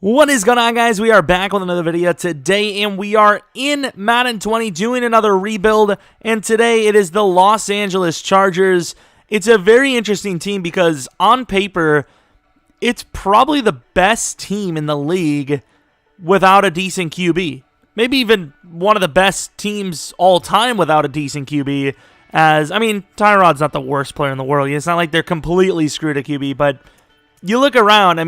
What is going on, guys? We are back with another video today, and we are in Madden 20 doing another rebuild, and today it is the Los Angeles Chargers. It's a very interesting team because on paper, it's probably the best team in the league without a decent QB. Maybe even one of the best teams all time without a decent QB. Tyrod's not the worst player in the world. It's not like they're completely screwed at QB, but you look around,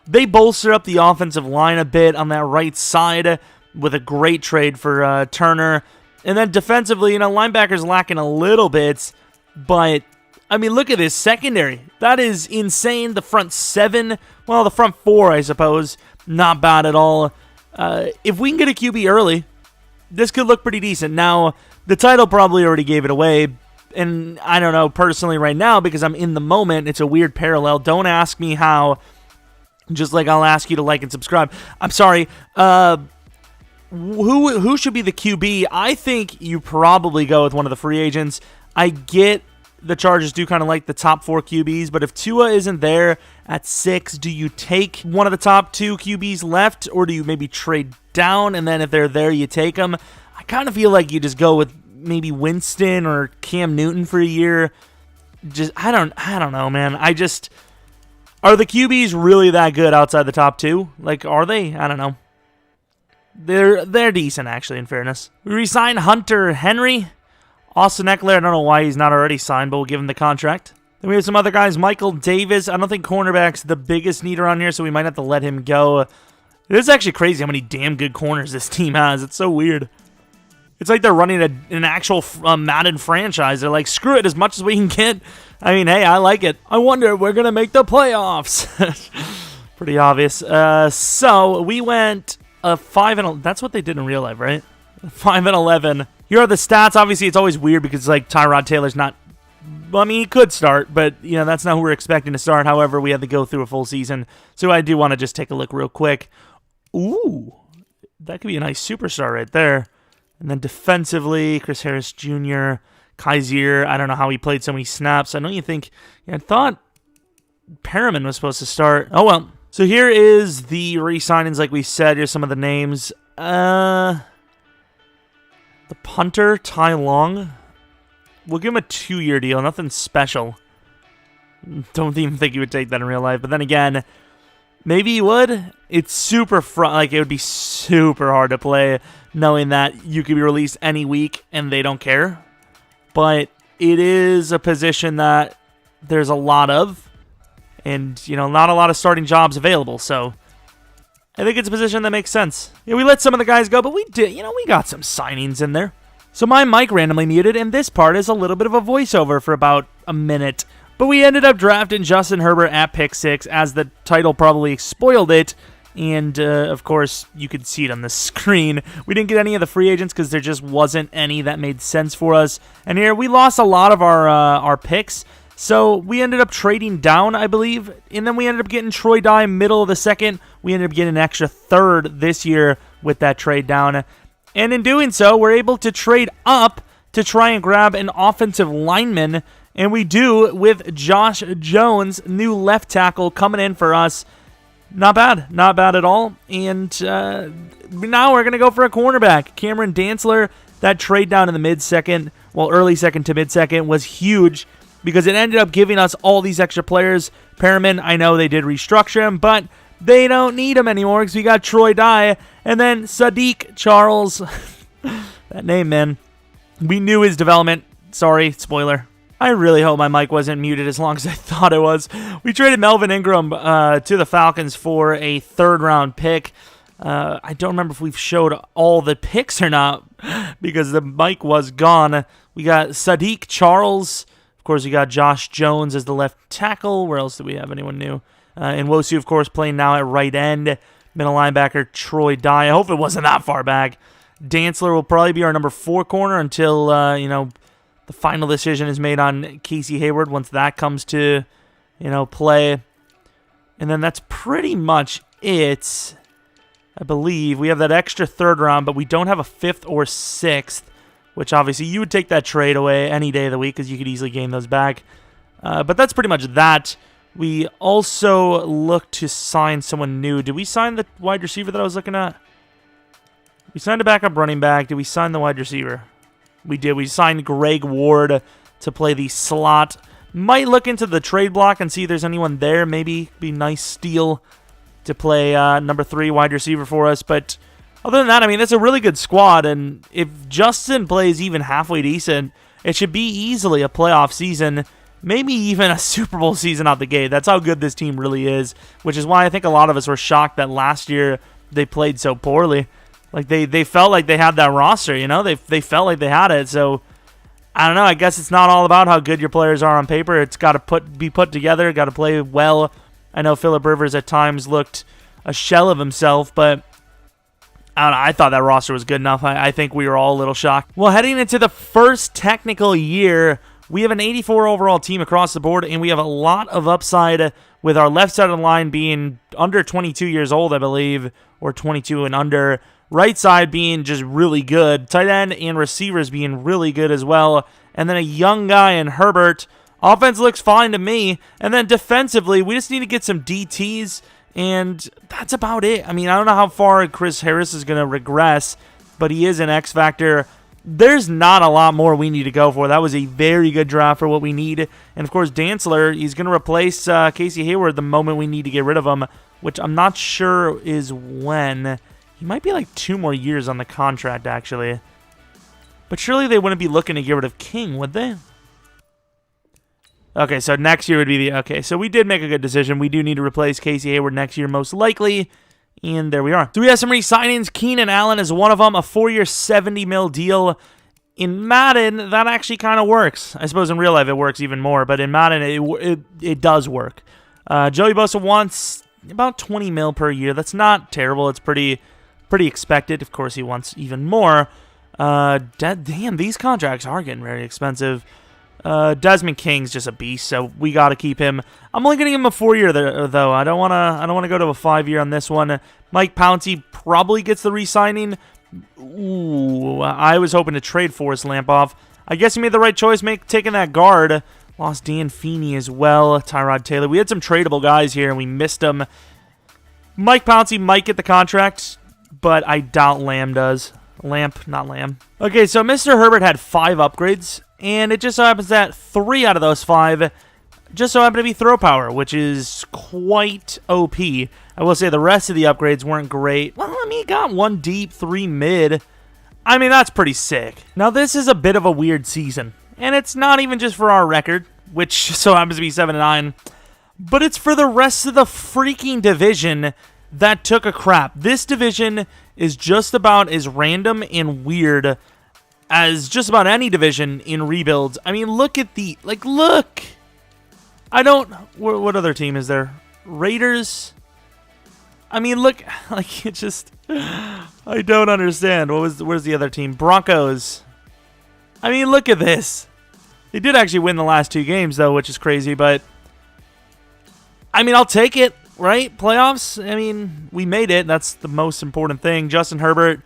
they bolster up the offensive line a bit on that right side with a great trade for Turner. And then defensively, linebackers lacking a little bit. But, look at this secondary. That is insane. The front seven, well, the front four, I suppose, not bad at all. If we can get a QB early, this could look pretty decent. Now, the title probably already gave it away. And I don't know personally right now because I'm in the moment. It's a weird parallel. Don't ask me how. Just like I'll ask you to like and subscribe. I'm sorry. Who should be the QB? I think you probably go with one of the free agents. I get the Chargers do kind of like the top 4 QBs, but if Tua isn't there at 6, do you take one of the top 2 QBs left, or do you maybe trade down, and then if they're there, you take them? I kind of feel like you just go with maybe Winston or Cam Newton for a year. I don't know, man. Are the QBs really that good outside the top 2? Are they? I don't know. They're decent, actually, in fairness. We re-signed Hunter Henry. Austin Eckler, I don't know why he's not already signed, but we'll give him the contract. Then we have some other guys. Michael Davis. I don't think cornerback's the biggest need around here, so we might have to let him go. It is actually crazy how many damn good corners this team has. It's so weird. It's like they're running an actual Madden franchise. They're like, screw it, as much as we can get. Hey, I like it. I wonder if we're going to make the playoffs. Pretty obvious. So we went 5-11. That's what they did in real life, right? 5-11. Here are the stats. Obviously, it's always weird because Tyrod Taylor's not. He could start, but that's not who we're expecting to start. However, we had to go through a full season, so I do want to just take a look real quick. Ooh, that could be a nice superstar right there. And then defensively, Chris Harris Jr., Kaiser. I don't know how he played so many snaps. I know you think. I thought Perriman was supposed to start. Oh, well. So here is the re-signings, like we said. Here's some of the names. The punter, Ty Long. We'll give him a 2-year deal. Nothing special. Don't even think he would take that in real life. But then again, maybe he would. It's super it would be super hard to play knowing that you could be released any week and they don't care. But it is a position that there's a lot of, and not a lot of starting jobs available. So I think it's a position that makes sense. We let some of the guys go, but we did. We got some signings in there. So my mic randomly muted, and this part is a little bit of a voiceover for about a minute. But we ended up drafting Justin Herbert at pick 6, as the title probably spoiled it. And, of course, you could see it on the screen. We didn't get any of the free agents because there just wasn't any that made sense for us. And here, we lost a lot of our picks. So we ended up trading down, I believe. And then we ended up getting Troy Dye middle of the second. We ended up getting an extra 3rd this year with that trade down. And in doing so, we're able to trade up to try and grab an offensive lineman. And we do with Josh Jones, new left tackle, coming in for us. Not bad at all. And now we're going to go for a cornerback. Cameron Dantzler, that trade down in the mid-second, early second to mid-second, was huge because it ended up giving us all these extra players. Perriman, I know they did restructure him, but they don't need him anymore because we got Troy Dye. And then Sadiq Charles, that name, man. We knew his development. Sorry, spoiler. I really hope my mic wasn't muted as long as I thought it was. We traded Melvin Ingram to the Falcons for a 3rd-round pick. I don't remember if we've showed all the picks or not because the mic was gone. We got Sadiq Charles. Of course, we got Josh Jones as the left tackle. Where else do we have anyone new? And Nwosu, of course, playing now at right end. Middle linebacker Troy Dye. I hope it wasn't that far back. Dantzler will probably be our number 4 corner until, the final decision is made on Casey Hayward once that comes to, play. And then that's pretty much it. I believe we have that extra 3rd round, but we don't have a 5th or 6th, which obviously you would take that trade away any day of the week because you could easily gain those back. But that's pretty much that. We also look to sign someone new. Did we sign the wide receiver that I was looking at? We signed a backup running back. Did we sign the wide receiver? We did. We signed Greg Ward to play the slot. Might look into the trade block and see if there's anyone there. Maybe be nice steal to play number 3 wide receiver for us. But other than that, I mean, that's a really good squad. And if Justin plays even halfway decent, it should be easily a playoff season. Maybe even a Super Bowl season out the gate. That's how good this team really is, which is why I think a lot of us were shocked that last year they played so poorly. Like, they felt like they had that roster, you know? They felt like they had it, so I don't know. I guess it's not all about how good your players are on paper. It's got to be put together, got to play well. I know Phillip Rivers at times looked a shell of himself, but I don't know. I thought that roster was good enough. I think we were all a little shocked. Well, heading into the first technical year, we have an 84 overall team across the board, and we have a lot of upside with our left side of the line being under 22 years old, I believe, or 22 and under. Right side being just really good. Tight end and receivers being really good as well. And then a young guy in Herbert. Offense looks fine to me. And then defensively, we just need to get some DTs. And that's about it. I mean, I don't know how far Chris Harris is going to regress, but he is an X factor. There's not a lot more we need to go for. That was a very good draft for what we need. And, of course, Dantzler, he's going to replace Casey Hayward the moment we need to get rid of him, which I'm not sure is when. He might be like 2 more years on the contract, actually. But surely they wouldn't be looking to get rid of King, would they? Okay, so next year would be the... Okay, so we did make a good decision. We do need to replace Casey Hayward next year, most likely. And there we are. So we have some re-signings. Keenan Allen is one of them. A 4-year, $70 million deal. In Madden, that actually kind of works. I suppose in real life it works even more. But in Madden, it does work. Joey Bosa wants about $20 million per year. That's not terrible. It's pretty expected. Of course, he wants even more. Damn, these contracts are getting very expensive. Desmond King's just a beast, so we got to keep him. I'm only going to give him a 4-year though. I don't want to go to a 5-year on this one. Mike Pouncey probably gets the re-signing. Ooh, I was hoping to trade Forrest Lamp off. I guess he made the right choice taking that guard. Lost Dan Feeney as well. Tyrod Taylor. We had some tradable guys here, and we missed them. Mike Pouncey might get the contract, but I doubt Lamb does. Lamp, not Lamb. Okay, so Mr. Herbert had 5 upgrades, and it just so happens that 3 out of those 5 just so happen to be throw power, which is quite OP. I will say the rest of the upgrades weren't great. Well, I mean, he got 1 deep, 3 mid. I mean, that's pretty sick. Now, this is a bit of a weird season, and it's not even just for our record, which so happens to be 7-9, but it's for the rest of the freaking division that took a crap. This division is just about as random and weird as just about any division in rebuilds. I mean, look at the... look! I don't... What other team is there? Raiders? I mean, look... it just... I don't understand. Where's the other team? Broncos. I mean, look at this. They did actually win the last 2 games, though, which is crazy, but... I mean, I'll take it. Right? Playoffs? I mean, we made it. That's the most important thing. Justin Herbert,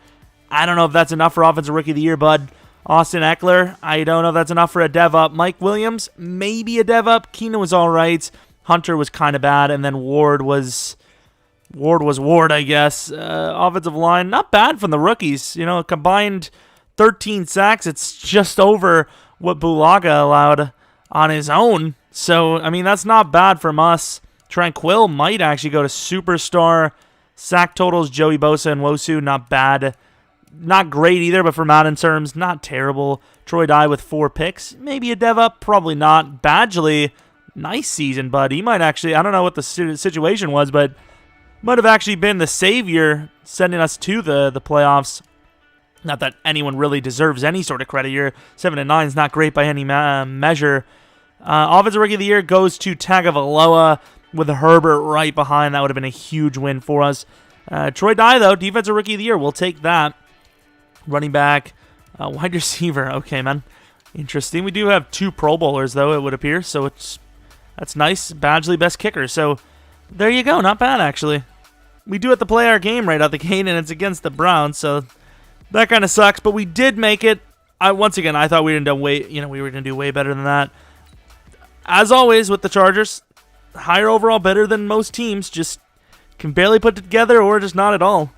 I don't know if that's enough for Offensive Rookie of the Year, bud. Austin Eckler, I don't know if that's enough for a dev up. Mike Williams, maybe a dev up. Keenan was all right. Hunter was kind of bad, and then Ward was Ward, I guess. Offensive line, not bad from the rookies. You know, combined 13 sacks. It's just over what Bulaga allowed on his own. So, I mean, that's not bad from us. Tranquil might actually go to superstar. Sack totals, Joey Bosa and Wosu, not bad. Not great either, but for Madden terms, not terrible. Troy Dye with 4 picks. Maybe a dev up, probably not. Badgley, nice season, bud. He might actually, I don't know what the situation was, but might have actually been the savior sending us to the playoffs. Not that anyone really deserves any sort of credit here. 7-9 is not great by any measure. Offensive Rookie of the Year goes to Tagovailoa with Herbert right behind. That would have been a huge win for us. Troy Dye, though, Defensive Rookie of the Year. We'll take that. Running back, wide receiver. Okay, man. Interesting. We do have 2 Pro Bowlers, though, it would appear. So that's nice. Badgley, best kicker. So there you go. Not bad, actually. We do have to play our game right out the gate, and it's against the Browns. So that kind of sucks. But we did make it. Once again, I thought we were going to do way better than that. As always with the Chargers, higher overall, better than most teams. Just can barely put it together or just not at all.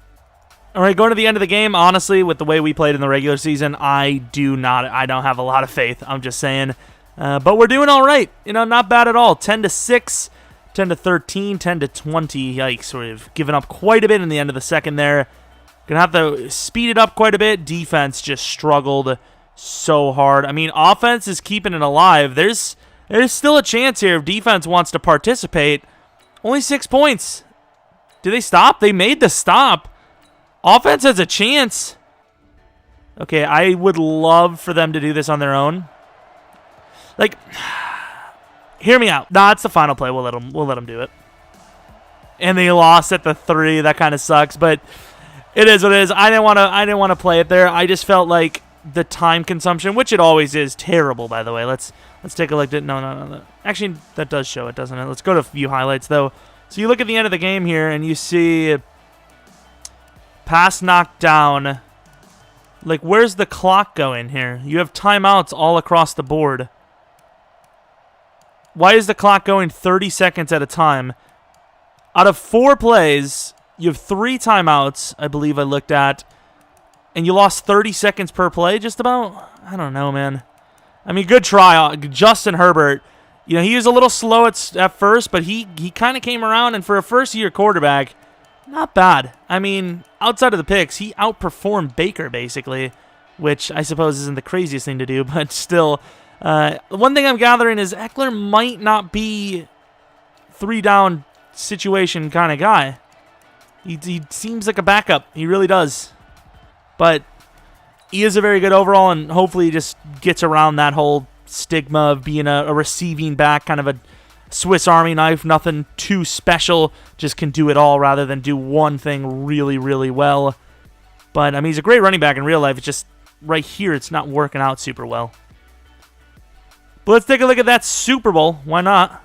All right, going to the end of the game, honestly, with the way we played in the regular season, I don't have a lot of faith. I'm just saying. But we're doing all right. Not bad at all. 10-6, 10-13, 10-20. Yikes, we've given up quite a bit in the end of the second there. Gonna have to speed it up quite a bit. Defense just struggled so hard. I mean, offense is keeping it alive. There's still a chance here if defense wants to participate. Only 6 points. Do they stop? They made the stop. Offense has a chance. Okay, I would love for them to do this on their own. Like, hear me out. Nah, it's the final play. We'll let them do it. And they lost at the 3. That kind of sucks, but it is what it is. I didn't want to play it there. I just felt like the time consumption, which it always is, terrible. By the way, let's take a look at no. Actually, that does show it, doesn't it? Let's go to view highlights though. So you look at the end of the game here, and you see pass knocked down. Like, where's the clock going here? You have timeouts all across the board. Why is the clock going 30 seconds at a time? Out of 4 plays, you have 3 timeouts, I believe I looked at, and you lost 30 seconds per play, just about? I don't know, man. I mean, good try. Justin Herbert, he was a little slow at first, but he kind of came around, and for a first-year quarterback, not bad. I mean, outside of the picks, he outperformed Baker, basically, which I suppose isn't the craziest thing to do, but still. One thing I'm gathering is Eckler might not be 3-down situation kind of guy. He seems like a backup. He really does. But he is a very good overall, and hopefully he just gets around that whole stigma of being a receiving back, kind of a Swiss Army knife, nothing too special, just can do it all rather than do one thing really, really well. But, I mean, he's a great running back in real life. It's just right here it's not working out super well. But let's take a look at that Super Bowl. Why not?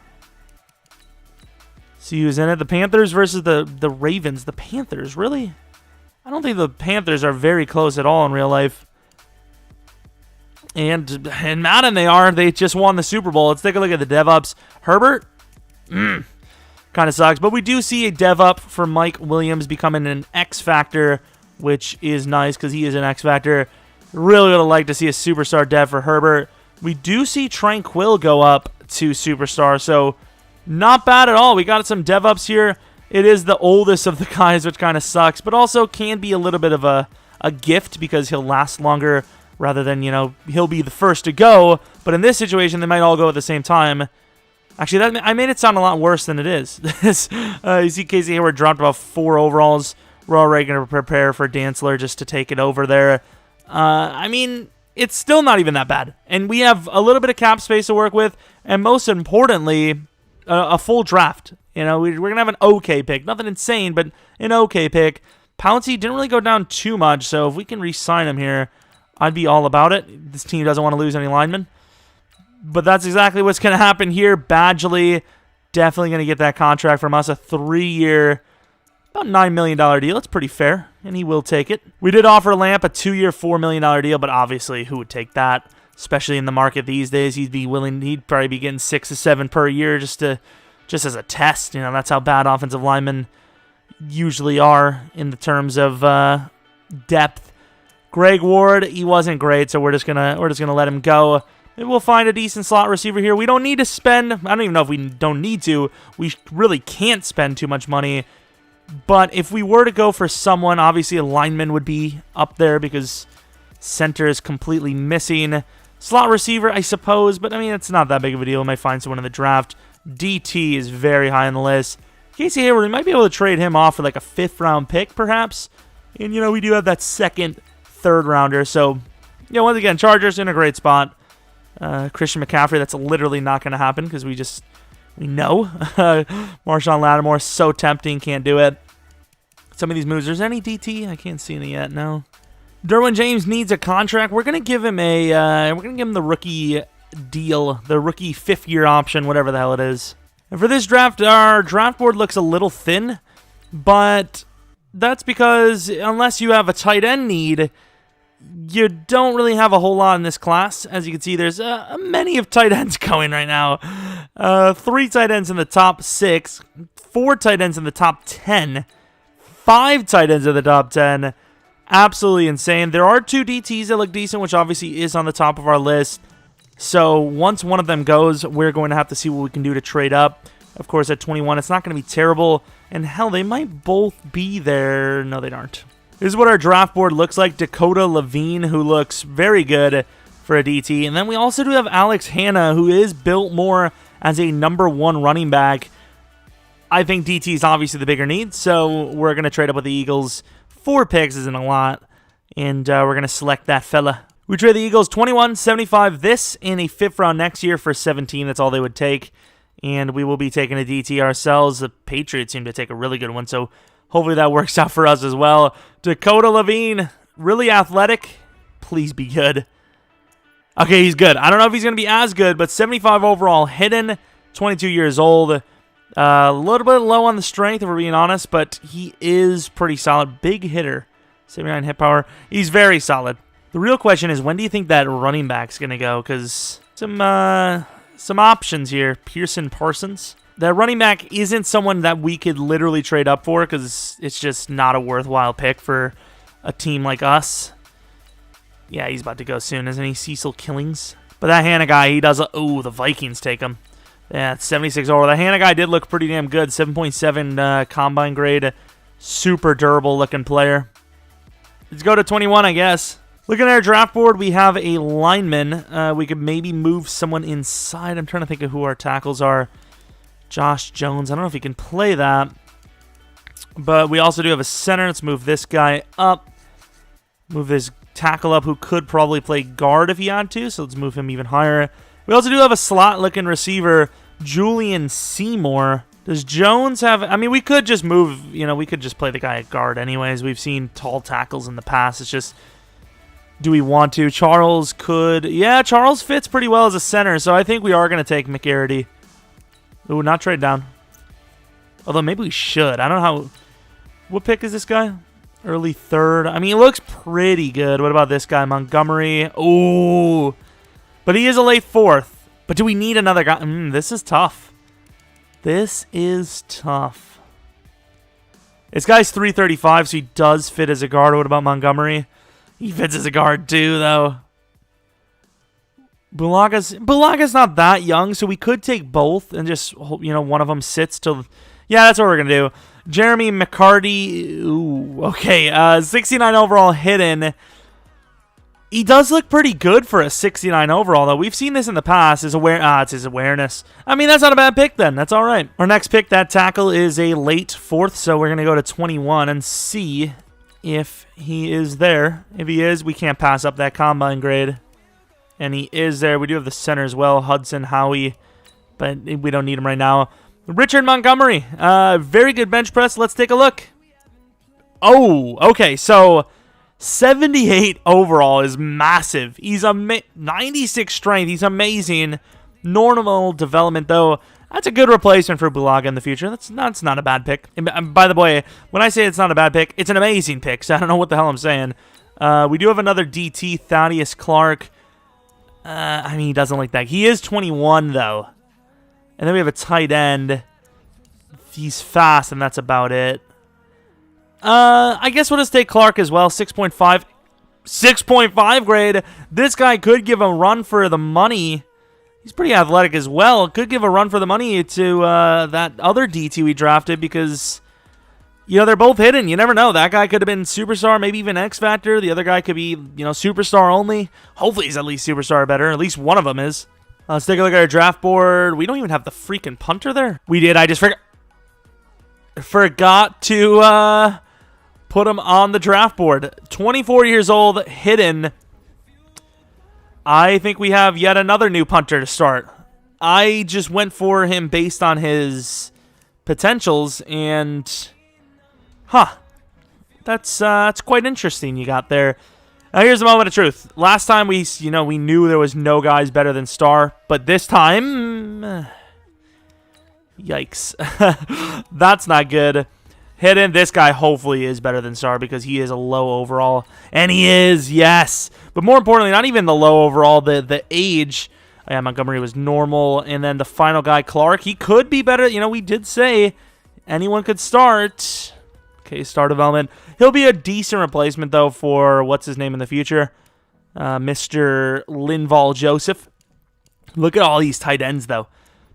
See who's in it. The Panthers versus the Ravens. The Panthers, really? I don't think the Panthers are very close at all in real life. And in Madden they are. They just won the Super Bowl. Let's take a look at the dev-ups. Herbert? Kind of sucks. But we do see a dev-up for Mike Williams becoming an X-Factor, which is nice because he is an X-Factor. Really would have liked to see a superstar dev for Herbert. We do see Tranquil go up to superstar, so not bad at all. We got some dev-ups here. It is the oldest of the guys, which kind of sucks, but also can be a little bit of a gift because he'll last longer rather than, he'll be the first to go. But in this situation, they might all go at the same time. Actually, I made it sound a lot worse than it is. You see Casey Hayward dropped about 4 overalls. We're already going to prepare for Dantzler just to take it over there. I mean, it's still not even that bad. And we have a little bit of cap space to work with, and most importantly, a full draft. We're going to have an okay pick. Nothing insane, but an okay pick. Pouncey didn't really go down too much, so if we can re-sign him here, I'd be all about it. This team doesn't want to lose any linemen. But that's exactly what's going to happen here. Badgley, definitely going to get that contract from us. A 3-year, about $9 million deal. It's pretty fair, and he will take it. We did offer Lamp a 2-year, $4 million deal, but obviously, who would take that? Especially in the market these days, he'd probably be getting 6 to 7 per year just as a test. That's how bad offensive linemen usually are in the terms of depth. Greg Ward, he wasn't great, so we're just gonna let him go. Maybe we'll find a decent slot receiver here. We don't need to spend. I don't even know if we don't need to. We really can't spend too much money. But if we were to go for someone, obviously a lineman would be up there because center is completely missing. Slot receiver, I suppose, but I mean, it's not that big of a deal. We might find someone in the draft. DT is very high on the list. Casey Hayward, we might be able to trade him off for like a 5th-round pick, perhaps. And, we do have that 2nd, 3rd rounder. So, once again, Chargers in a great spot. Christian McCaffrey, that's literally not going to happen because we know. Marshawn Lattimore, so tempting, can't do it. Some of these moves, there's any DT? I can't see any yet, no. Derwin James needs a contract. We're going to give him the rookie deal, the rookie 5th-year option, whatever the hell it is. And for this draft, our draft board looks a little thin, but that's because unless you have a tight end need, you don't really have a whole lot in this class. As you can see, there's many of tight ends going right now. 3 tight ends in the top 6, 4 tight ends in the top 10, 5 tight ends in the top 10. Absolutely insane. There are 2 DTs that look decent, which obviously is on the top of our list. So once one of them goes, we're going to have to see what we can do to trade up. Of course, at 21, it's not going to be terrible. And hell, they might both be there. No, they aren't. This is what our draft board looks like. Dakota Levine, who looks very good for a DT. And then we also do have Alex Hanna, who is built more as a number 1 running back. I think DT is obviously the bigger need, so we're going to trade up with the Eagles. 4 picks isn't a lot, and we're going to select that fella. We trade the Eagles 21, 75 this, and a 5th round next year for 17. That's all they would take, and we will be taking a DT ourselves. The Patriots seem to take a really good one, so hopefully that works out for us as well. Dakota Levine, really athletic. Please be good. Okay, he's good. I don't know if he's going to be as good, but 75 overall, hidden, 22 years old. A little bit low on the strength, if we're being honest, but he is pretty solid. Big hitter. 79 hit power. He's very solid. The real question is, when do you think that running back's going to go? Because some options here. Pearson Parsons. That running back isn't someone that we could literally trade up for because it's just not a worthwhile pick for a team like us. Yeah, he's about to go soon, isn't he? Cecil Killings. But that Hanna guy, he does... Oh, the Vikings take him. Yeah, it's 76 over. The Hanna guy did look pretty damn good. 7.7 combine grade. Super durable looking player. Let's go to 21, I guess. Looking at our draft board, we have a lineman. We could maybe move someone inside. I'm trying to think of who our tackles are. Josh Jones. I don't know if he can play that. But we also do have a center. Let's move this guy up. Move this tackle up who could probably play guard if he had to. So let's move him even higher. We also do have a slot-looking receiver, Julian Seymour. Does Jones have... I mean, we could just move... we could just play the guy at guard anyways. We've seen tall tackles in the past. It's just... Do we want to? Charles could... Yeah, Charles fits pretty well as a center, so I think we are going to take McGarity. Ooh, not trade down. Although maybe we should. I don't know how... What pick is this guy? Early 3rd. I mean, he looks pretty good. What about this guy? Montgomery. Ooh. But he is a late 4th. But do we need another guy? This is tough. This is tough. This guy's 335, so he does fit as a guard. What about Montgomery? He fits as a guard too, though. Bulaga's not that young, so we could take both and just hope, one of them sits till... Yeah, that's what we're going to do. Jeremy McCarty. Ooh, okay. 69 overall hidden. He does look pretty good for a 69 overall, though. We've seen this in the past. It's his awareness. I mean, that's not a bad pick, then. That's all right. Our next pick, that tackle, is a late 4th, so we're going to go to 21 and see if he is there. If he is, we can't pass up that combine grade. And he is there. We do have the center as well, Hudson Howie, but we don't need him right now. Richard Montgomery, very good bench press. Let's take a look. Oh, okay, so 78 overall is massive. He's 96 strength. He's amazing. Normal development, though. That's a good replacement for Bulaga in the future. That's not a bad pick. And by the way, when I say it's not a bad pick, it's an amazing pick, so I don't know what the hell I'm saying. We do have another DT, Thaddeus Clark. I mean, he doesn't look that. He is 21, though. And then we have a tight end. He's fast, and that's about it. I guess we'll just take Clark as well. 6.5. 6.5 grade. This guy could give a run for the money. He's pretty athletic as well. Could give a run for the money to that other DT we drafted because, they're both hidden. You never know. That guy could have been superstar, maybe even X Factor. The other guy could be, superstar only. Hopefully he's at least superstar or better. At least one of them is. Let's take a look at our draft board. We don't even have the freaking punter there. We did. I just forgot to put him on the draft board. 24 years old, hidden. I think we have yet another new punter to start. I just went for him based on his potentials, and that's quite interesting you got there. Now here's the moment of truth. Last time we knew there was no guys better than Star, but this time, yikes, that's not good. Hidden. This guy hopefully is better than Star because he is a low overall. And he is, yes. But more importantly, not even the low overall, the age. Yeah, Montgomery was normal. And then the final guy, Clark, he could be better. You know, we did say anyone could start. Okay, star development. He'll be a decent replacement, though, for what's his name in the future? Mr. Linval Joseph. Look at all these tight ends, though.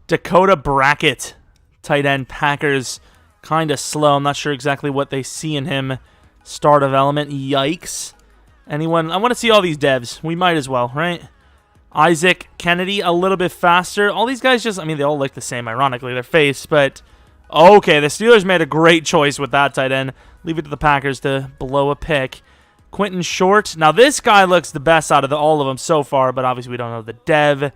Dakota Brackett, tight end, Packers. Kind of slow. I'm not sure exactly what they see in him. Star development. Yikes. Anyone? I want to see all these devs. We might as well, right? Isaac Kennedy, a little bit faster. All these guys just, I mean, they all look the same, ironically, their face, but okay, the Steelers made a great choice with that tight end. Leave it to the Packers to blow a pick. Quentin Short. Now, this guy looks the best out of all of them so far, but obviously we don't know the dev.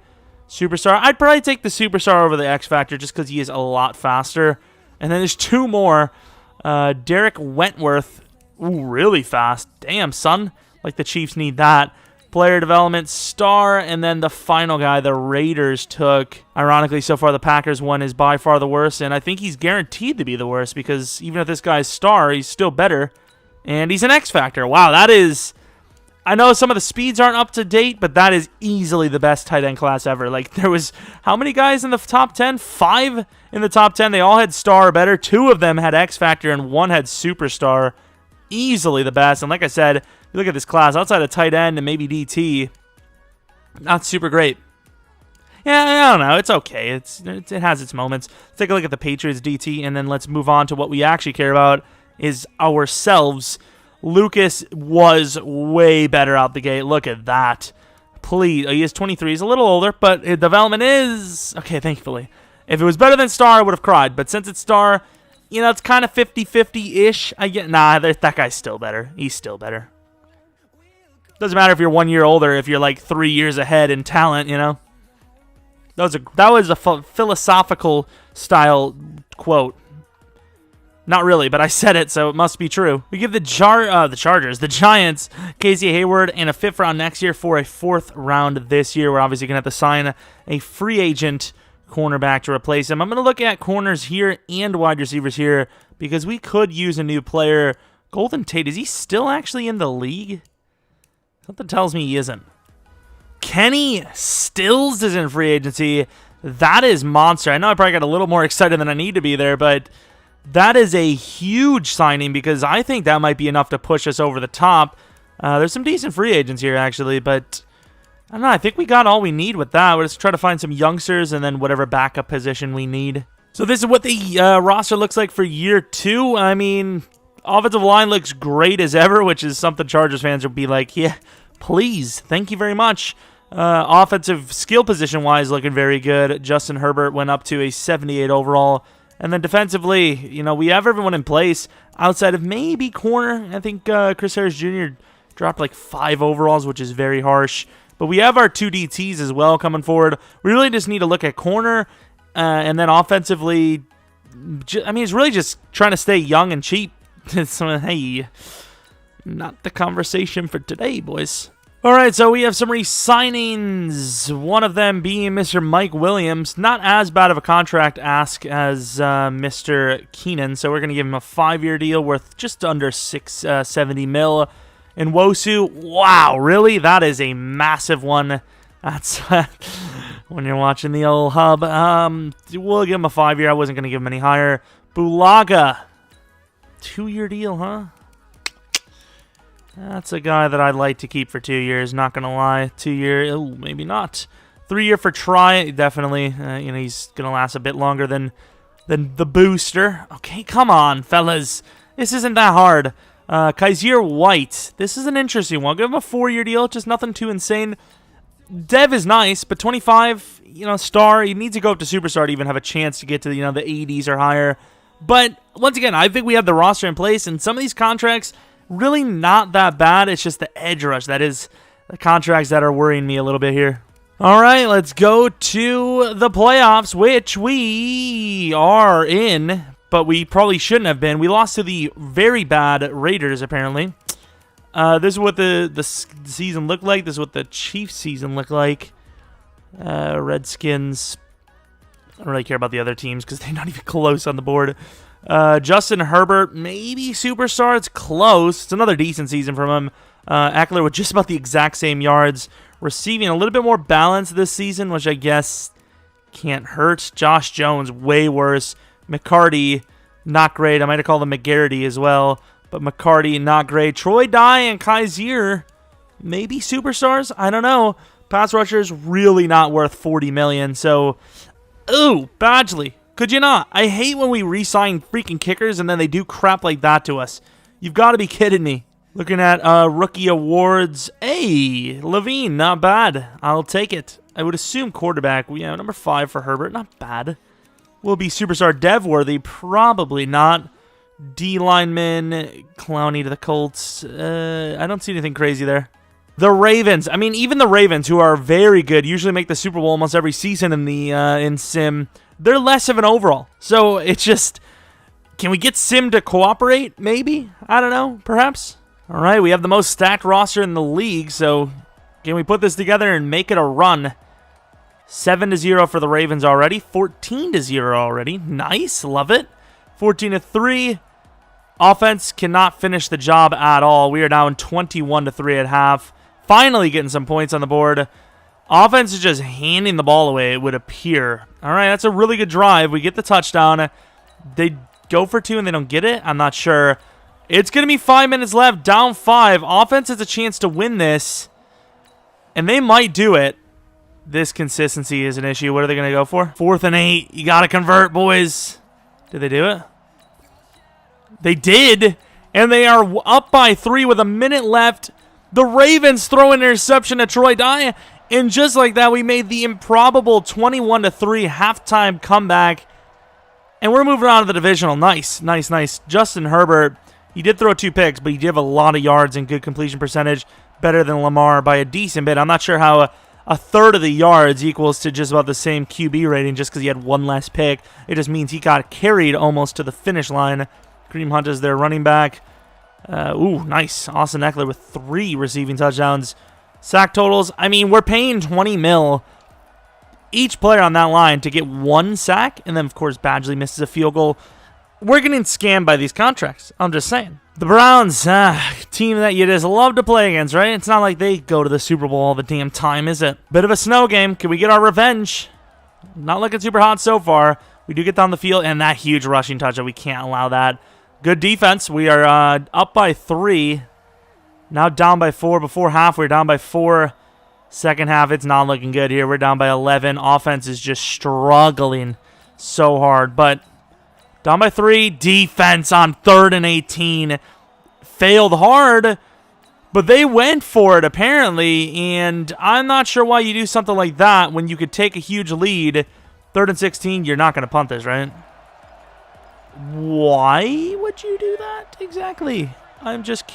Superstar. I'd probably take the Superstar over the X Factor just because he is a lot faster. And then there's two more. Derek Wentworth. Ooh, really fast. Damn, son. Like the Chiefs need that. Player development star, and then the final guy the Raiders took. Ironically, so far the Packers one is by far the worst, and I think he's guaranteed to be the worst because even if this guy's star, he's still better, and he's an X Factor. Wow, that is... I know some of the speeds aren't up to date, but that is easily the best tight end class ever. Like, there was how many guys in the top 10? 5 in the top 10. They all had star or better. 2 of them had X Factor, and 1 had superstar. Easily the best, and like I said, look at this class, outside of tight end and maybe DT, not super great. Yeah, I don't know. It's okay. It has its moments. Let's take a look at the Patriots DT, and then let's move on to what we actually care about is ourselves. Lucas was way better out the gate. Look at that. Please. He is 23. He's a little older, but his development is... Okay, thankfully. If it was better than Star, I would have cried. But since it's Star, you know, it's kind of 50-50-ish. Nah, that guy's still better. He's still better. Doesn't matter if you're 1 year older, if you're like 3 years ahead in talent, you know. That was a philosophical style quote. Not really, but I said it, so it must be true. We give the Chargers, the Giants, Casey Hayward, and a 5th round next year for a 4th round this year. We're obviously going to have to sign a free agent cornerback to replace him. I'm going to look at corners here and wide receivers here because we could use a new player. Golden Tate, is he still actually in the league? Something tells me he isn't. Kenny Stills is in free agency. That is monster. I know I probably got a little more excited than I need to be there, but that is a huge signing because I think that might be enough to push us over the top. There's some decent free agents here, actually, but I don't know. I think we got all we need with that. We'll just try to find some youngsters and then whatever backup position we need. So this is what the roster looks like for year 2. I mean, offensive line looks great as ever, which is something Chargers fans will be like, yeah, please, thank you very much. Offensive skill position-wise looking very good. Justin Herbert went up to a 78 overall. And then defensively, you know, we have everyone in place outside of maybe corner. I think Chris Harris Jr. dropped like 5 overalls, which is very harsh. But we have our 2 DTs as well coming forward. We really just need to look at corner. And then offensively, I mean, it's really just trying to stay young and cheap. So, hey, not the conversation for today, boys. All right, so we have some re-signings, one of them being Mr. Mike Williams. Not as bad of a contract ask as Mr. Keenan, so we're going to give him a 5-year deal worth just under $670 million. And Wosu, wow, really? That is a massive one. That's when you're watching the old hub. We'll give him a 5-year. I wasn't going to give him any higher. Bulaga, 2-year deal, huh? That's a guy that I'd like to keep for 2 years, not going to lie. 2-year, oh, maybe not. 3-year for Try, definitely. You know, he's going to last a bit longer than the booster. Okay, come on, fellas. This isn't that hard. Kaiser White, this is an interesting one. Give him a 4-year deal, just nothing too insane. Dev is nice, but 25, you know, star. He needs to go up to superstar to even have a chance to get to, you know, the 80s or higher. But once again, I think we have the roster in place, and some of these contracts really not that bad. It's just the edge rush. That is the contracts that are worrying me a little bit here. All right, let's go to the playoffs, which we are in, but we probably shouldn't have been. We lost to the very bad Raiders, apparently. This is what the season looked like. This is what the Chiefs season looked like. Redskins. I don't really care about the other teams because they're not even close on the board. Justin Herbert, maybe superstar. It's close. It's another decent season from him. Eckler with just about the exact same yards. Receiving a little bit more balance this season, which I guess can't hurt. Josh Jones, way worse. McCarty, not great. I might have called him McGarity as well. But McCarty, not great. Troy Dye and Kaiser, maybe superstars? I don't know. Pass rushers, really not worth $40 million. So, ooh, Badgley. Could you not? I hate when we re-sign freaking kickers and then they do crap like that to us. You've got to be kidding me. Looking at rookie awards. Hey, Levine, not bad. I'll take it. I would assume quarterback. Yeah, number 5 for Herbert. Not bad. Will be superstar dev worthy. Probably not. D lineman, Clowney to the Colts. I don't see anything crazy there. The Ravens. I mean, even the Ravens, who are very good, usually make the Super Bowl almost every season in the in Sim. They're less of an overall. So it's just, can we get Sim to cooperate? Maybe. I don't know. Perhaps. All right, we have the most stacked roster in the league, so can we put this together and make it a run? 7-0 for the Ravens already. 14-0 already. Nice, love it. 14-3. Offense cannot finish the job at all. We are down 21-3 at half. Finally getting some points on the board. Offense is just handing the ball away, it would appear. All right, that's a really good drive. We get the touchdown. They go for 2 and they don't get it? I'm not sure. It's going to be 5 minutes left, down 5. Offense has a chance to win this, and they might do it. This consistency is an issue. What are they going to go for? 4th and 8. You got to convert, boys. Did they do it? They did, and they are up by 3 with a minute left. The Ravens throw an interception to Troy Dye, and just like that, we made the improbable 21-3 halftime comeback, and we're moving on to the divisional. Nice, nice, nice. Justin Herbert. He did throw 2 picks, but he did have a lot of yards and good completion percentage. Better than Lamar by a decent bit. I'm not sure how a third of the yards equals to just about the same QB rating just because he had 1 less pick. It just means he got carried almost to the finish line. Kareem Hunt is their running back. Ooh, nice. Austin Eckler with 3 receiving touchdowns. Sack totals, I mean, we're paying $20 million each player on that line to get 1 sack. And then, of course, Badgley misses a field goal. We're getting scammed by these contracts. I'm just saying. The Browns, team that you just love to play against, right? It's not like they go to the Super Bowl all the damn time, is it? Bit of a snow game. Can we get our revenge? Not looking super hot so far. We do get down the field, and that huge rushing touchdown. We can't allow that. Good defense. We are up by 3. Now down by 4. Before half, we were down by 4. Second half, it's not looking good here. We're down by 11. Offense is just struggling so hard, but down by 3, defense on 3rd and 18. Failed hard, but they went for it apparently, and I'm not sure why you do something like that when you could take a huge lead. 3rd and 16, you're not going to punt this, right? Why would you do that exactly? I'm just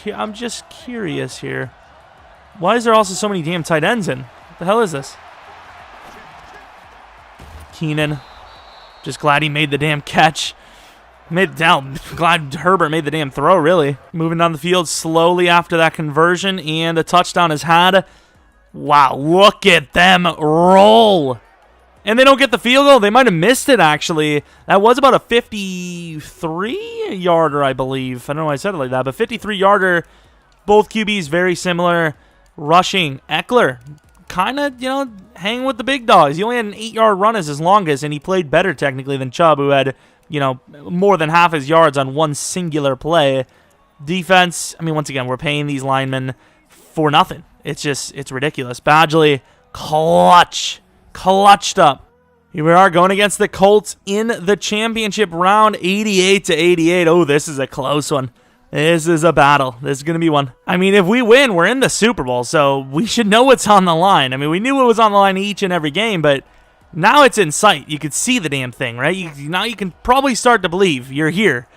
curious here. Why is there also so many damn tight ends in? What the hell is this? Keenan. Just glad he made the damn catch. Glad Herbert made the damn throw, really. Moving down the field slowly after that conversion, and a touchdown is had. Wow, look at them roll. And they don't get the field goal. They might have missed it, actually. That was about a 53-yarder, I believe. I don't know why I said it like that, but 53-yarder. Both QBs very similar. Rushing, Eckler, kind of, hanging with the big dogs. He only had an 8-yard run as his longest, and he played better technically than Chubb, who had more than half his yards on one singular play. Defense, I mean, once again, we're paying these linemen for nothing. It's ridiculous. Badgley, clutched up. Here we are going against the Colts in the championship round, 88-88. Oh, this is a close one. This is a battle. This is going to be one. I mean, if we win, we're in the Super Bowl, so we should know what's on the line. I mean, we knew it was on the line each and every game, but now it's in sight. You could see the damn thing, right? Now you can probably start to believe you're here.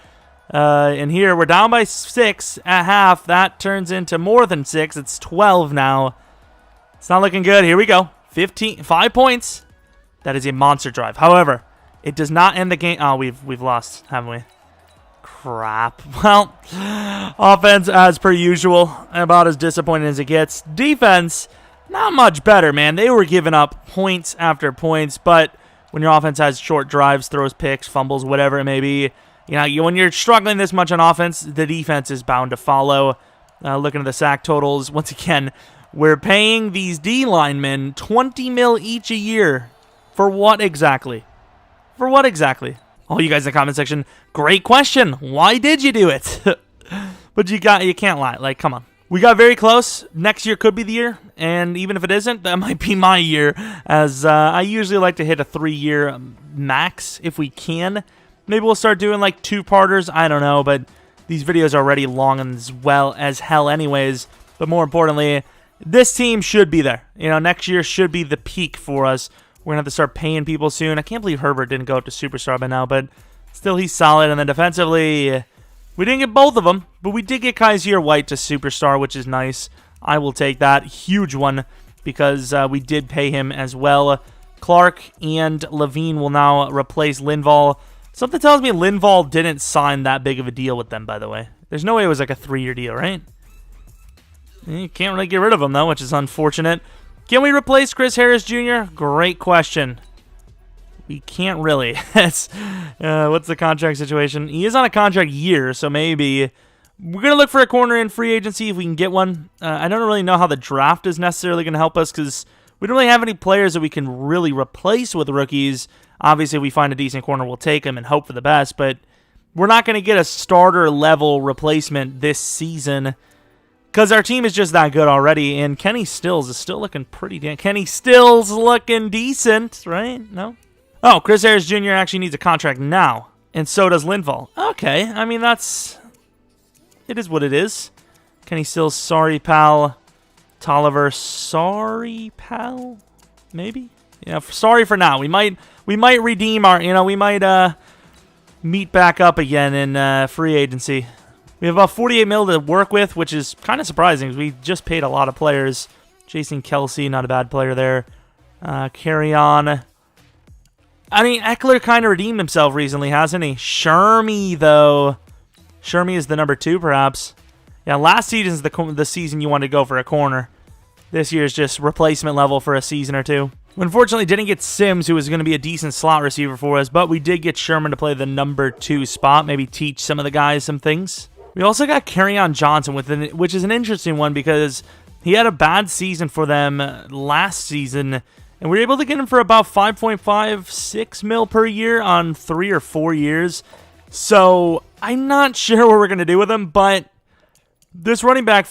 And here we're down by 6 at half. That turns into more than 6. It's 12 now. It's not looking good. Here we go. 5 points. That is a monster drive. However, it does not end the game. Oh, we've lost, haven't we? Crap. Well, offense as per usual, about as disappointing as it gets. Defense, not much better, man. They were giving up points after points, but when your offense has short drives, throws picks, fumbles, whatever it may be, You know, when you're struggling this much on offense, the defense is bound to follow. Looking at the sack totals, once again, we're paying these D linemen $20 million each a year. For what exactly? For what exactly? All you guys in the comment section, great question. Why did you do it? But you can't lie. Like, come on. We got very close. Next year could be the year, and even if it isn't, that might be my year, as I usually like to hit a 3-year max if we can. Maybe we'll start doing like 2-parters. I don't know, but these videos are already long as well as hell anyways. But more importantly, this team should be there. You know, next year should be the peak for us. We're going to have to start paying people soon. I can't believe Herbert didn't go up to Superstar by now, but still he's solid. And then defensively, we didn't get both of them, but we did get Kaiser White to Superstar, which is nice. I will take that. Huge one, because we did pay him as well. Clark and Levine will now replace Linval. Something tells me Linval didn't sign that big of a deal with them, by the way. There's no way it was like a 3-year deal, right? You can't really get rid of him, though, which is unfortunate. Can we replace Chris Harris Jr.? Great question. We can't really. What's the contract situation? He is on a contract year, so maybe we're going to look for a corner in free agency if we can get one. I don't really know how the draft is necessarily going to help us because we don't really have any players that we can really replace with rookies. Obviously, if we find a decent corner, we'll take him and hope for the best, but we're not going to get a starter-level replacement this season because our team is just that good already, and Kenny Stills is still looking pretty damn... Kenny Stills looking decent, right? No? Oh, Chris Harris Jr. actually needs a contract now, and so does Linval. Okay, I mean, it is what it is. Kenny Stills, sorry, pal. Tolliver, sorry, pal? Maybe? Yeah, sorry for now. We might redeem our, we might meet back up again in free agency. We have about 48 mil to work with, which is kind of surprising because we just paid a lot of players. Jason Kelsey, not a bad player there. Carry on. I mean, Eckler kind of redeemed himself recently, hasn't he? Shermy, though. Shermy is the number 2, perhaps. Yeah, last season's the season you wanted to go for a corner. This year's just replacement level for a season or two. We unfortunately didn't get Sims, who was going to be a decent slot receiver for us, but we did get Sherman to play the number 2 spot, maybe teach some of the guys some things. We also got Kerryon Johnson, which is an interesting one because he had a bad season for them last season, and we were able to get him for about 5.56 mil per year on 3 or 4 years. So I'm not sure what we're going to do with him, but this running back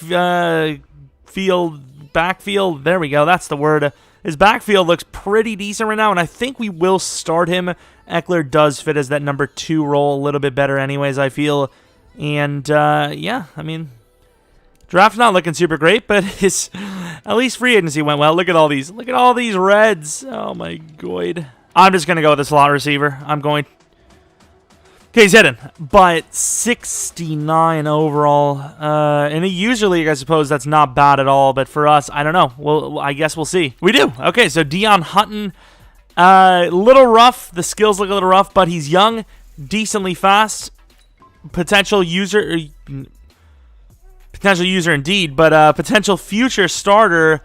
backfield, there we go, that's the word. His backfield looks pretty decent right now, and I think we will start him. Eckler does fit as that number 2 role a little bit better anyways, I feel. And, yeah, I mean, draft's not looking super great, but at least free agency went well. Look at all these. Look at all these reds. Oh, my God. I'm just going to go with the slot receiver. Okay, he's hitting, but 69 overall. And usually, I suppose that's not bad at all, but for us, I don't know. Well, I guess we'll see. We do. Okay, so Dion Hutton, little rough. The skills look a little rough, but he's young, decently fast. Potential user indeed, but potential future starter,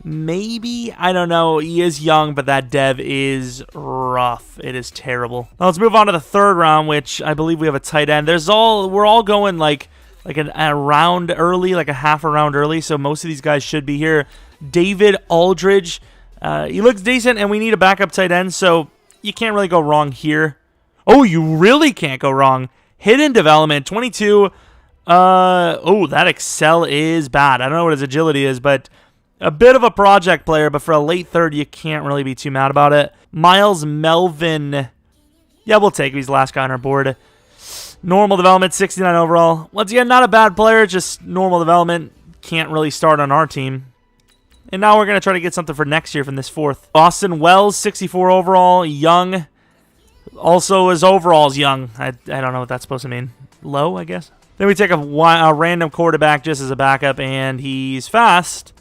maybe? I don't know. He is young, but that dev is rough. It is terrible. Now let's move on to the 3rd round, which I believe we have a tight end. We're all going like a round early, like a half a round early, so most of these guys should be here. David Aldridge, he looks decent, and we need a backup tight end, so you can't really go wrong here. Oh, you really can't go wrong. Hidden development, 22. That Excel is bad. I don't know what his agility is, but a bit of a project player, but for a late 3rd, you can't really be too mad about it. Miles Melvin. Yeah, we'll take him. He's the last guy on our board. Normal development, 69 overall. Once again, not a bad player, just normal development. Can't really start on our team. And now we're going to try to get something for next year from this 4th. Austin Wells, 64 overall, young. Also, his overall's young. I don't know what that's supposed to mean. Low, I guess. Then we take a random quarterback just as a backup, and he's fast.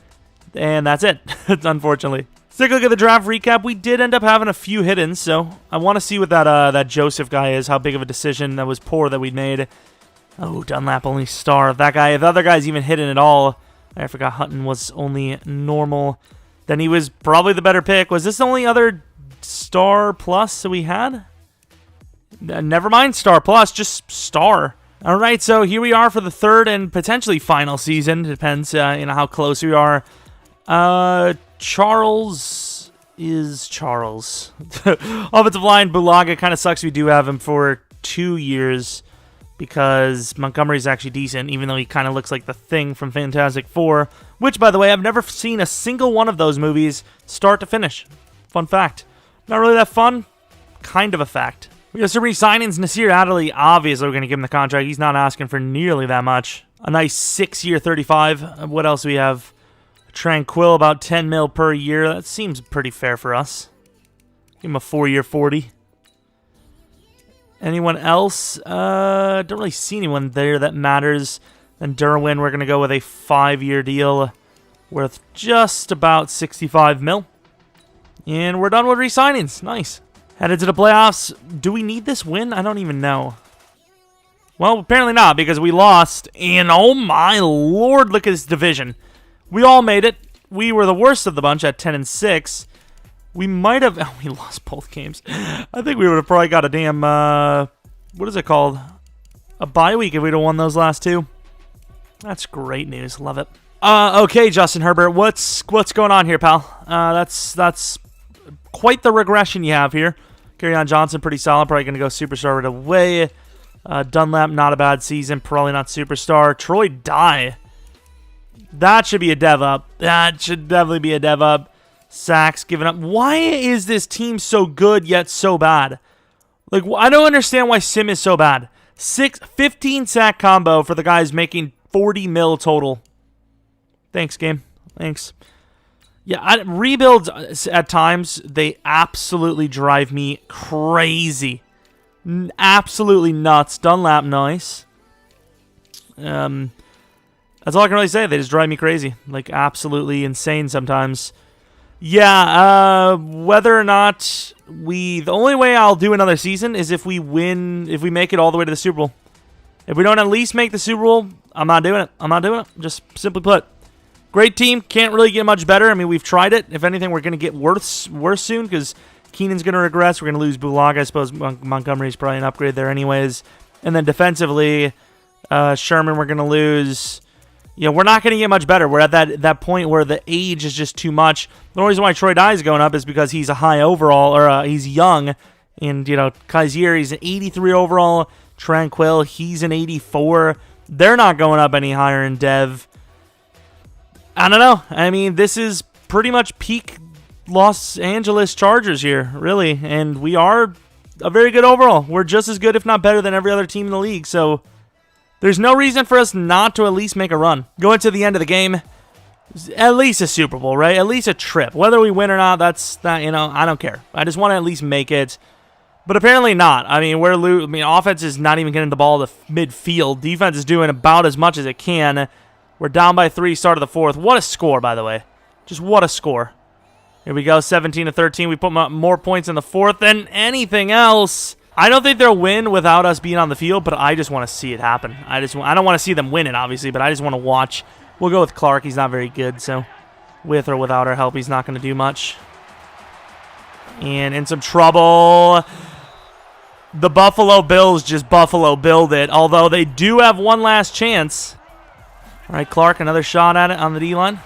And that's it, unfortunately. Let's take a look at the draft recap. We did end up having a few hidden, so I want to see what that Joseph guy is, how big of a decision that was poor that we made. Oh, Dunlap only star. If the other guy's even hidden at all, I forgot Hutton was only normal. Then he was probably the better pick. Was this the only other star plus that we had? Never mind Star Plus, just Star. All right, so here we are for the third and potentially final season. Depends, how close we are. Charles is Charles. Offensive line, Bulaga kind of sucks. We do have him for 2 years because Montgomery's actually decent, even though he kind of looks like the Thing from Fantastic Four, which, by the way, I've never seen a single one of those movies start to finish. Fun fact. Not really that fun. Kind of a fact. We got some re-signings. Nasir Adderley, obviously we're going to give him the contract. He's not asking for nearly that much. A nice 6-year 35. What else do we have? Tranquil, about 10 mil per year. That seems pretty fair for us. Give him a 4-year 40. Anyone else? Don't really see anyone there that matters. And Derwin, we're going to go with a 5-year deal worth just about 65 mil. And we're done with re-signings. Nice. Headed to the playoffs. Do we need this win? I don't even know. Well, apparently not, because we lost. And oh my lord, look at this division. We all made it. We were the worst of the bunch at 10-6. We might have... Oh, we lost both games. I think we would have probably got a damn... what is it called? A bye week if we'd have won those last two. That's great news. Love it. Okay, Justin Herbert. What's going on here, pal? That's quite the regression you have here. Kerryon Johnson, pretty solid. Probably going to go superstar right away. Dunlap, not a bad season. Probably not superstar. Troy Dye. That should be a dev up. That should definitely be a dev up. Sacks given up. Why is this team so good yet so bad? Like, I don't understand why Sim is so bad. 15 sack combo for the guys making 40 mil total. Thanks, game. Thanks. Yeah, rebuilds at times, they absolutely drive me crazy. Absolutely nuts. Dunlap, nice. That's all I can really say. They just drive me crazy. Like, absolutely insane sometimes. Yeah, whether or not the only way I'll do another season is if we win, if we make it all the way to the Super Bowl. If we don't at least make the Super Bowl, I'm not doing it. I'm not doing it. Just simply put. Great team. Can't really get much better. I mean, we've tried it. If anything, we're going to get worse soon because Keenan's going to regress. We're going to lose Bulaga. I suppose Montgomery's probably an upgrade there anyways. And then defensively, Sherman, we're going to lose. You know, we're not going to get much better. We're at that point where the age is just too much. The only reason why Troy Dye is going up is because he's a high overall, or he's young. And, you know, Kaiser, he's an 83 overall. Tranquil, he's an 84. They're not going up any higher in dev. I don't know. I mean, this is pretty much peak Los Angeles Chargers here, really. And we are a very good overall. We're just as good, if not better, than every other team in the league. So there's no reason for us not to at least make a run. Going to the end of the game, at least a Super Bowl, right? At least a trip. Whether we win or not, that's not, you know, I don't care. I just want to at least make it. But apparently not. I mean, offense is not even getting the ball to midfield. Defense is doing about as much as it can. We're down by 3, start of the 4th. What a score, by the way. Just what a score. Here we go, 17-13. We put more points in the 4th than anything else. I don't think they'll win without us being on the field, but I just want to see it happen. I don't want to see them win it, obviously, but I just want to watch. We'll go with Clark. He's not very good, so with or without our help, he's not going to do much. And in some trouble. The Buffalo Bills just Buffalo Billed it, although they do have one last chance. All right, Clark, another shot at it on the D-line.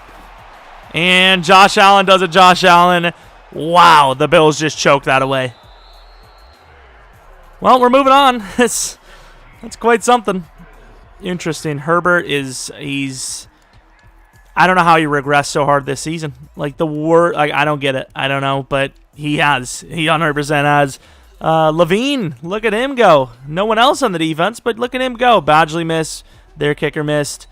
And Josh Allen does it, Josh Allen. Wow, the Bills just choked that away. Well, we're moving on. That's quite something. Interesting. Herbert he's... I don't know how he regressed so hard this season. Like, I don't get it. I don't know, but he has. He 100% has. Levine, look at him go. No one else on the defense, but look at him go. Badgley missed. Their kicker missed.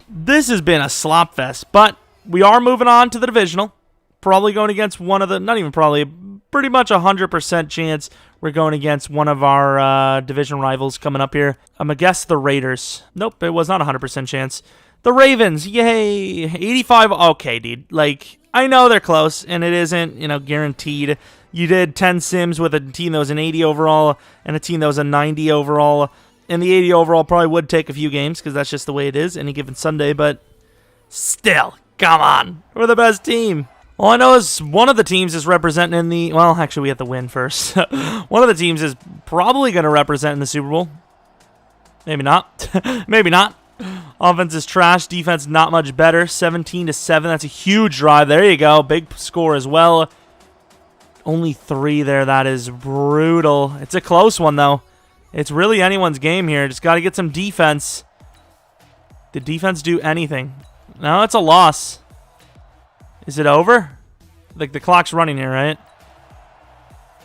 This has been a slop fest, but we are moving on to the divisional. Probably going against one of the, not even probably, pretty much 100% chance we're going against one of our division rivals coming up here. I'm going to guess the Raiders. Nope, it was not a 100% chance. The Ravens, yay. 85, okay, dude. Like, I know they're close, and it isn't, you know, guaranteed. You did 10 sims with a team that was an 80 overall and a team that was a 90 overall. And the 80 overall probably would take a few games because that's just the way it is any given Sunday. But still, come on. We're the best team. All I know is one of the teams is representing in the... Well, actually, we have to win first. One of the teams is probably going to represent in the Super Bowl. Maybe not. Maybe not. Offense is trash. Defense not much better. 17-7. That's a huge drive. There you go. Big score as well. Only 3 there. That is brutal. It's a close one, though. It's really anyone's game here. Just got to get some defense. Did defense do anything? No, it's a loss. Is it over? Like, the clock's running here, right?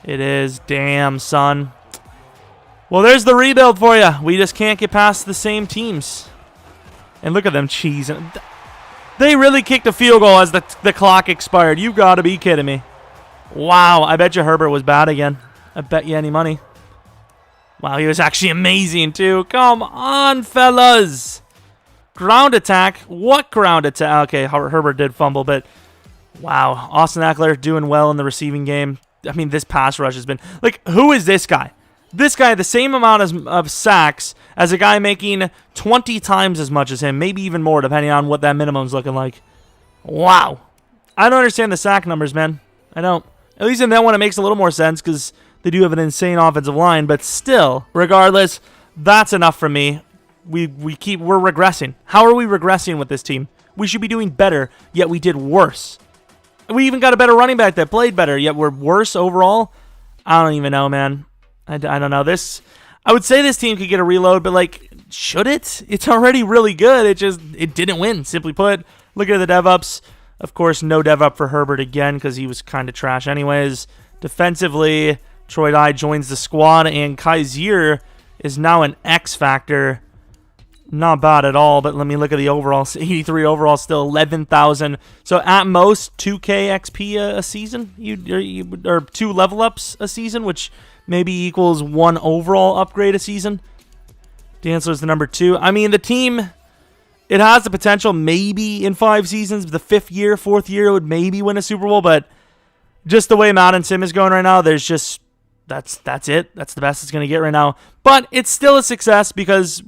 It is. Damn, son. Well, there's the rebuild for you. We just can't get past the same teams. And look at them cheesing. They really kicked a field goal as the clock expired. You got to be kidding me. Wow, I bet you Herbert was bad again. I bet you any money. Wow, he was actually amazing, too. Come on, fellas. Ground attack. What ground attack? Okay, Herbert did fumble, but... Wow, Austin Eckler doing well in the receiving game. I mean, this pass rush has been... Like, who is this guy? This guy, the same amount of sacks as a guy making 20 times as much as him, maybe even more, depending on what that minimum's looking like. Wow. I don't understand the sack numbers, man. I don't. At least in that one, it makes a little more sense because they do have an insane offensive line, but still, regardless, that's enough for me. We're regressing. How are we regressing with this team? We should be doing better, yet we did worse. We even got a better running back that played better, yet we're worse overall. I don't even know, man. I don't know. I would say this team could get a reload, but, like, should it? It's already really good. It didn't win, simply put. Look at the dev-ups. Of course, no dev-up for Herbert again because he was kind of trash anyways. Defensively, Troy Dye joins the squad, and Kaiser is now an X factor. Not bad at all, but let me look at the overall. 83 overall, still 11,000. So at most 2K XP a season, or 2 level ups a season, which maybe equals 1 overall upgrade a season. Dantzler's the number 2. I mean, the team, it has the potential maybe in 5 seasons, the 4th year, it would maybe win a Super Bowl, but just the way Madden Sim is going right now, there's just, that's it. That's the best it's going to get right now. But it's still a success because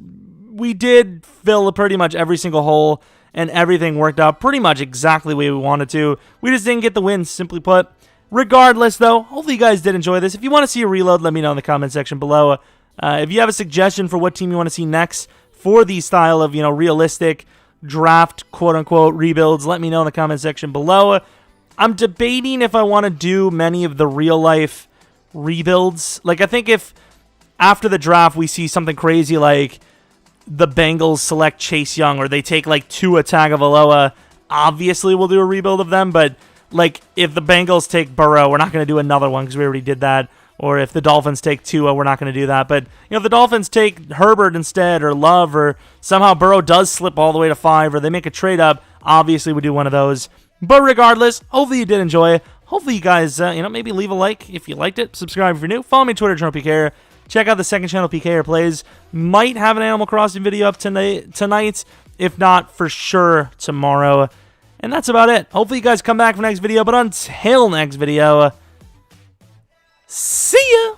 we did fill pretty much every single hole, and everything worked out pretty much exactly the way we wanted to. We just didn't get the win, simply put. Regardless, though, hopefully you guys did enjoy this. If you want to see a reload, let me know in the comment section below. If you have a suggestion for what team you want to see next for the style of, realistic draft, quote-unquote, rebuilds, let me know in the comment section below. I'm debating if I want to do many of the real-life rebuilds. Like, I think if after the draft we see something crazy like the Bengals select Chase Young, or they take like Tua Tagovailoa, obviously we'll do a rebuild of them, but like if the Bengals take Burrow, we're not going to do another one because we already did that. Or if the Dolphins take Tua, we're not going to do that. But if the Dolphins take Herbert instead, or Love, or somehow Burrow does slip all the way to 5, or they make a trade up, obviously we do one of those. But regardless, hopefully you did enjoy. Hopefully you guys, maybe leave a like if you liked it. Subscribe if you're new. Follow me on Twitter, Jeromepkr. Check out the second channel, PKR Plays. Might have an Animal Crossing video up tonight. If not, for sure tomorrow. And that's about it. Hopefully you guys come back for next video. But until next video, see ya!